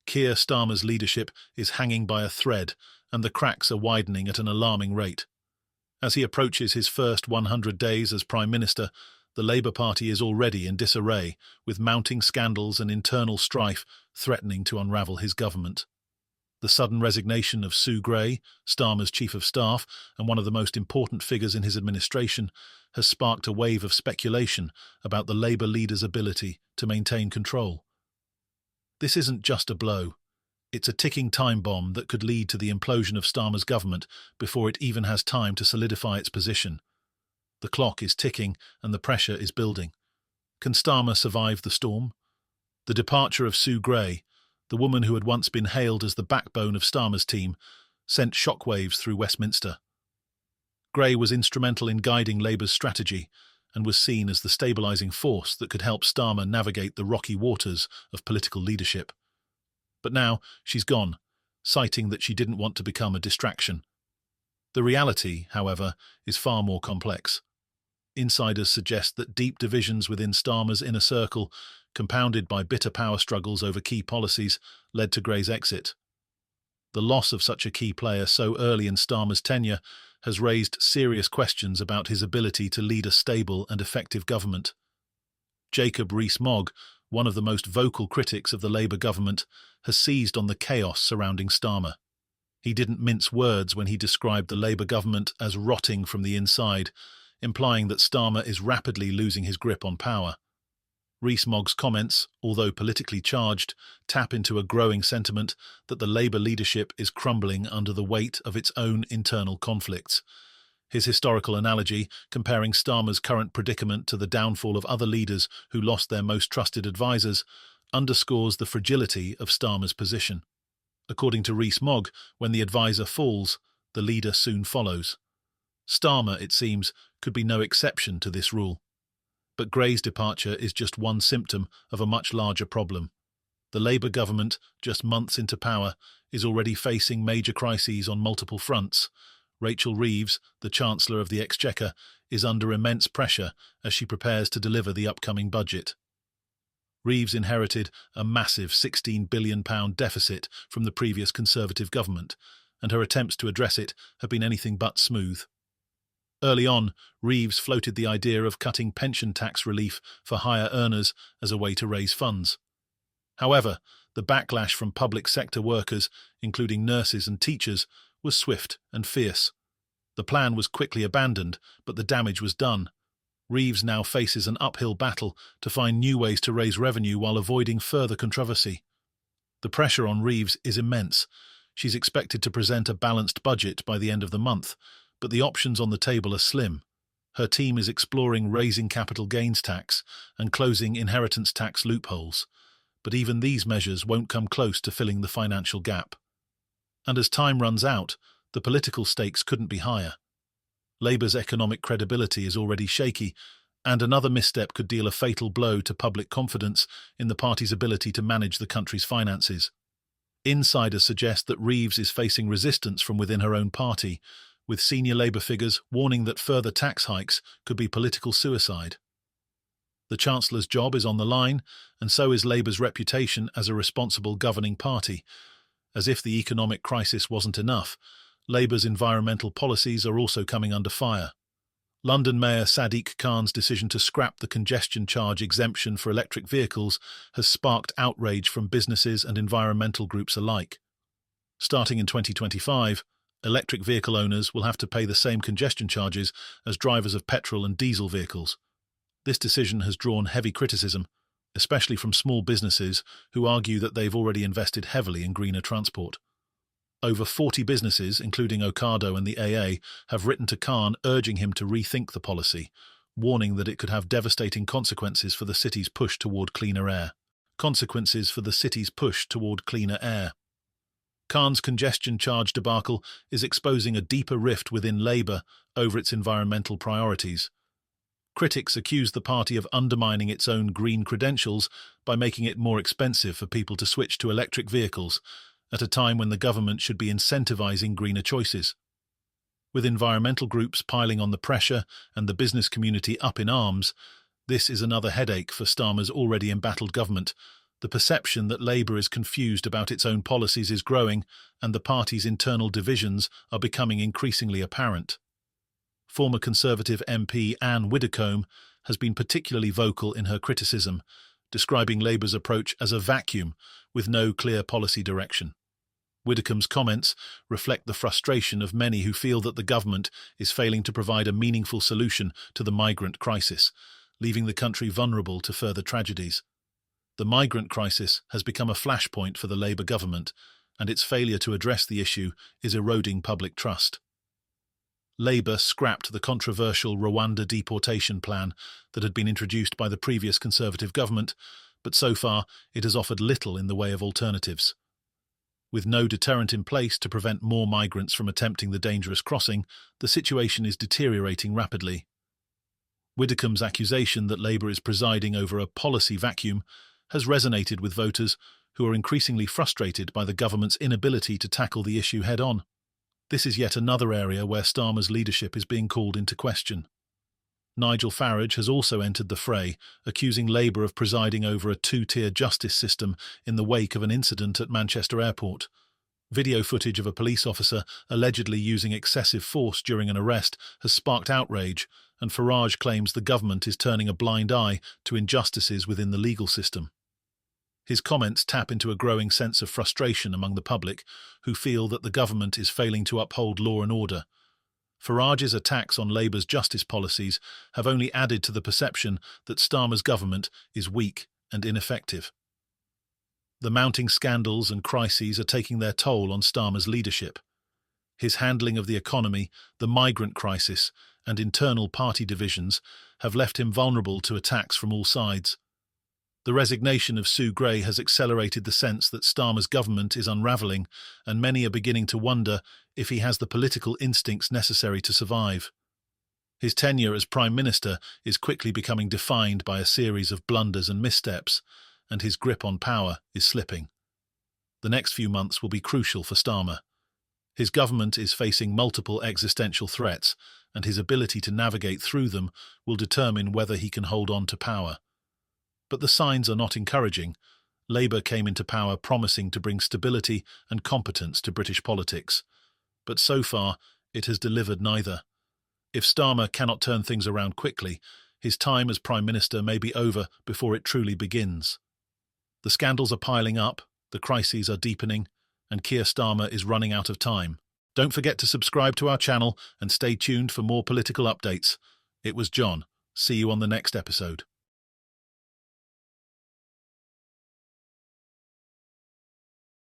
Keir Starmer's leadership is hanging by a thread, and the cracks are widening at an alarming rate. As he approaches his first 100 days as Prime Minister, the Labour Party is already in disarray, with mounting scandals and internal strife threatening to unravel his government. The sudden resignation of Sue Gray, Starmer's Chief of Staff and one of the most important figures in his administration, has sparked a wave of speculation about the Labour leader's ability to maintain control. This isn't just a blow. It's a ticking time bomb that could lead to the implosion of Starmer's government before it even has time to solidify its position. The clock is ticking and the pressure is building. Can Starmer survive the storm? The departure of Sue Gray, the woman who had once been hailed as the backbone of Starmer's team, sent shockwaves through Westminster. Gray was instrumental in guiding Labour's strategy and was seen as the stabilising force that could help Starmer navigate the rocky waters of political leadership. But now she's gone, citing that she didn't want to become a distraction. The reality, however, is far more complex. Insiders suggest that deep divisions within Starmer's inner circle, compounded by bitter power struggles over key policies, led to Gray's exit. The loss of such a key player so early in Starmer's tenure has raised serious questions about his ability to lead a stable and effective government. Jacob Rees-Mogg, one of the most vocal critics of the Labour government, has seized on the chaos surrounding Starmer. He didn't mince words when he described the Labour government as rotting from the inside, implying that Starmer is rapidly losing his grip on power. Rees-Mogg's comments, although politically charged, tap into a growing sentiment that the Labour leadership is crumbling under the weight of its own internal conflicts. His historical analogy, comparing Starmer's current predicament to the downfall of other leaders who lost their most trusted advisers, underscores the fragility of Starmer's position. According to Rees-Mogg, when the advisor falls, the leader soon follows. Starmer, it seems, could be no exception to this rule. But Gray's departure is just one symptom of a much larger problem. The Labour government, just months into power, is already facing major crises on multiple fronts. Rachel Reeves, the Chancellor of the Exchequer, is under immense pressure as she prepares to deliver the upcoming budget. Reeves inherited a massive £16 billion deficit from the previous Conservative government, and her attempts to address it have been anything but smooth. Early on, Reeves floated the idea of cutting pension tax relief for higher earners as a way to raise funds. However, the backlash from public sector workers, including nurses and teachers, was swift and fierce. The plan was quickly abandoned, but the damage was done. Reeves now faces an uphill battle to find new ways to raise revenue while avoiding further controversy. The pressure on Reeves is immense. She's expected to present a balanced budget by the end of the month, but the options on the table are slim. Her team is exploring raising capital gains tax and closing inheritance tax loopholes, but even these measures won't come close to filling the financial gap. And as time runs out, the political stakes couldn't be higher. Labour's economic credibility is already shaky, and another misstep could deal a fatal blow to public confidence in the party's ability to manage the country's finances. Insiders suggest that Reeves is facing resistance from within her own party, with senior Labour figures warning that further tax hikes could be political suicide. The Chancellor's job is on the line, and so is Labour's reputation as a responsible governing party. As if the economic crisis wasn't enough, Labour's environmental policies are also coming under fire. London Mayor Sadiq Khan's decision to scrap the congestion charge exemption for electric vehicles has sparked outrage from businesses and environmental groups alike. Starting in 2025, electric vehicle owners will have to pay the same congestion charges as drivers of petrol and diesel vehicles. This decision has drawn heavy criticism, especially from small businesses who argue that they've already invested heavily in greener transport. Over 40 businesses, including Ocado and the AA, have written to Khan urging him to rethink the policy, warning that it could have devastating consequences for the city's push toward cleaner air. Khan's congestion charge debacle is exposing a deeper rift within Labour over its environmental priorities. Critics accuse the party of undermining its own green credentials by making it more expensive for people to switch to electric vehicles, at a time when the government should be incentivising greener choices. With environmental groups piling on the pressure and the business community up in arms, this is another headache for Starmer's already embattled government, The perception that Labour is confused about its own policies is growing, and the party's internal divisions are becoming increasingly apparent. Former Conservative MP Anne Widdecombe has been particularly vocal in her criticism, describing Labour's approach as a vacuum with no clear policy direction. Widdecombe's comments reflect the frustration of many who feel that the government is failing to provide a meaningful solution to the migrant crisis, leaving the country vulnerable to further tragedies. The migrant crisis has become a flashpoint for the Labour government, and its failure to address the issue is eroding public trust. Labour scrapped the controversial Rwanda deportation plan that had been introduced by the previous Conservative government, but so far it has offered little in the way of alternatives. With no deterrent in place to prevent more migrants from attempting the dangerous crossing, the situation is deteriorating rapidly. Widdecombe's accusation that Labour is presiding over a policy vacuum has resonated with voters who are increasingly frustrated by the government's inability to tackle the issue head-on. This is yet another area where Starmer's leadership is being called into question. Nigel Farage has also entered the fray, accusing Labour of presiding over a two-tier justice system in the wake of an incident at Manchester Airport. Video footage of a police officer allegedly using excessive force during an arrest has sparked outrage, and Farage claims the government is turning a blind eye to injustices within the legal system. His comments tap into a growing sense of frustration among the public, who feel that the government is failing to uphold law and order. Farage's attacks on Labour's justice policies have only added to the perception that Starmer's government is weak and ineffective. The mounting scandals and crises are taking their toll on Starmer's leadership. His handling of the economy, the migrant crisis, and internal party divisions have left him vulnerable to attacks from all sides. The resignation of Sue Gray has accelerated the sense that Starmer's government is unravelling, and many are beginning to wonder if he has the political instincts necessary to survive. His tenure as Prime Minister is quickly becoming defined by a series of blunders and missteps, and his grip on power is slipping. The next few months will be crucial for Starmer. His government is facing multiple existential threats, and his ability to navigate through them will determine whether he can hold on to power. But the signs are not encouraging. Labour came into power promising to bring stability and competence to British politics. But so far, it has delivered neither. If Starmer cannot turn things around quickly, his time as Prime Minister may be over before it truly begins. The scandals are piling up, the crises are deepening, and Keir Starmer is running out of time. Don't forget to subscribe to our channel and stay tuned for more political updates. It was John. See you on the next episode.